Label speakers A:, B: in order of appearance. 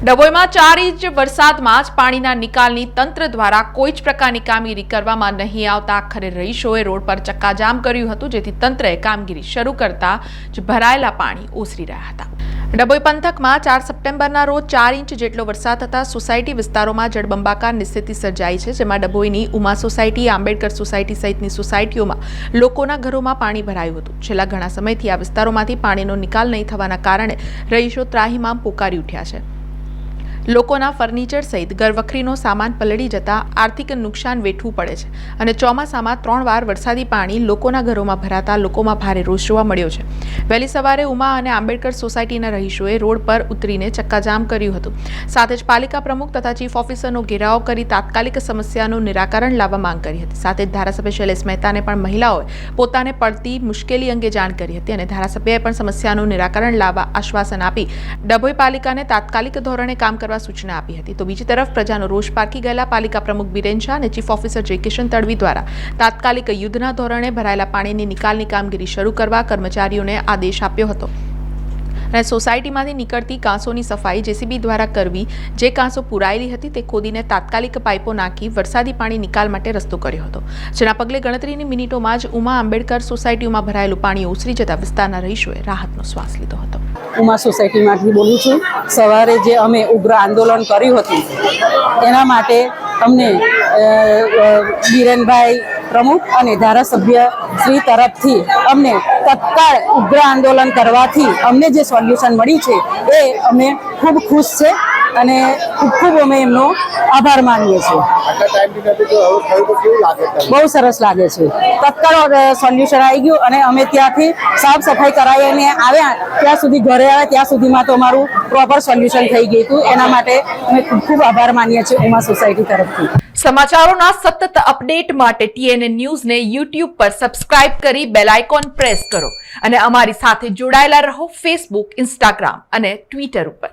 A: ડભોઈમાં 4 inch વરસાદમાં જ પાણીના નિકાલની તંત્ર દ્વારા કોઈ જ પ્રકારની કામગીરી કરવામાં નહીં આવતા આખરે રહીશોએ રોડ પર ચક્કાજામ કર્યું હતું, જેથી તંત્રએ કામગીરી શરૂ કરતા જ ભરાયેલા પાણી ઓસરી રહ્યા હતા। ડભોઈ પંથકમાં 4 સપ્ટેમ્બરના રોજ 4 ઇંચ જેટલો વરસાદ થતા સોસાયટી વિસ્તારોમાં જળબંબાકારની સ્થિતિ સર્જાઈ છે, જેમાં ડભોઈની ઉમા સોસાયટી, આંબેડકર સોસાયટી સહિતની સોસાયટીઓમાં લોકોના ઘરોમાં પાણી ભરાયું હતું। છેલ્લા ઘણા સમયથી આ વિસ્તારોમાંથી પાણીનો નિકાલ નહીં થવાના કારણે રહીશો ત્રાહિમામ પોકારી ઉઠ્યા છે। લોકોના ફર્નિચર સહિત ઘરવખરીનો સામાન પલળી જતા આર્થિક નુકસાન વેઠવું પડે છે અને ચોમાસામાં 3 વાર વરસાદી પાણી લોકોના ઘરોમાં ભરાતા લોકોમાં ભારે રોષ જોવા મળ્યો છે। વહેલી સવારે ઉમા અને આંબેડકર સોસાયટીના રહીશોએ રોડ પર ઉતરીને ચક્કાજામ કર્યું હતું। સાથે જ પાલિકા પ્રમુખ તથા ચીફ ઓફિસરનો ઘેરાવ કરી તાત્કાલિક સમસ્યાનું નિરાકરણ લાવવા માંગ કરી હતી। સાથે જ ધારાસભ્ય શૈલેષ મહેતાને પણ મહિલાઓએ પોતાને પડતી મુશ્કેલી અંગે જાણ કરી હતી અને ધારાસભ્યએ પણ સમસ્યાનું નિરાકરણ લાવવા આશ્વાસન આપી ડભોઈ પાલિકાને તાત્કાલિક ધોરણે કામ કરવા સૂચના આપી હતી। તો બીજી તરફ પ્રજાનો રોષ પારખી ગયેલા પાલિકા પ્રમુખ બિરેન શાહ અને ચીફ ઓફિસર જય કિશન તડવી દ્વારા તાત્કાલિક યુદ્ધના ધોરણે ભરાયેલા પાણીની નિકાલની કામગીરી શરૂ કરવા કર્મચારીઓને આદેશ આપ્યો હતો અને સોસાયટીમાંથી નીકળતી કાંસોની સફાઈ જેસીબી દ્વારા કરવી, જે કાંસો પુરાયેલી હતી તે ખોદીને તાત્કાલિક પાઇપો નાખી વરસાદી પાણી નિકાલ માટે રસ્તો કર્યો હતો, જેના પગલે ગણતરીની મિનિટોમાં જ ઉમા આંબેડકર સોસાયટીમાં ભરાયેલું પાણી ઓસરી જતા વિસ્તારના રહીશોએ રાહતનો શ્વાસ લીધો હતો।
B: ઉમા સોસાયટીમાંથી બોલું છું। સવારે જે અમે ઉગ્ર આંદોલન કર્યું હતું એના માટે અમને બિરેનભાઈ પ્રમુખ અને ધારાસભ્ય શ્રી તરફથી અમને તત્કાળ ઉગ્ર આંદોલન કરવાથી અમને જે સોલ્યુશન મળી છે એ અમે ખૂબ ખુશ છે અને ખૂબ અમે એમનો આભાર માનીએ છીએ। બહુ સરસ લાગે છે। તત્કાળ સોલ્યુશન આવી ગયું અને અમે ત્યાંથી સાફ સફાઈ કરાવીને આવ્યા ત્યાં સુધી ઘરે આવ્યા ત્યાં સુધીમાં તો અમારું પ્રોપર સોલ્યુશન થઈ ગયું હતું। એના માટે અમે ખૂબ આભાર માનીએ છીએ ઉમા સોસાયટી તરફથી।
A: સમાચારોના સતત અપડેટ માટે TNN ન્યૂઝને YouTube પર સબસ્ક્રાઇબ કરી બેલ આઇકોન પ્રેસ કરો અને અમારી સાથે જોડાયેલા રહો Facebook, Instagram અને Twitter ઉપર।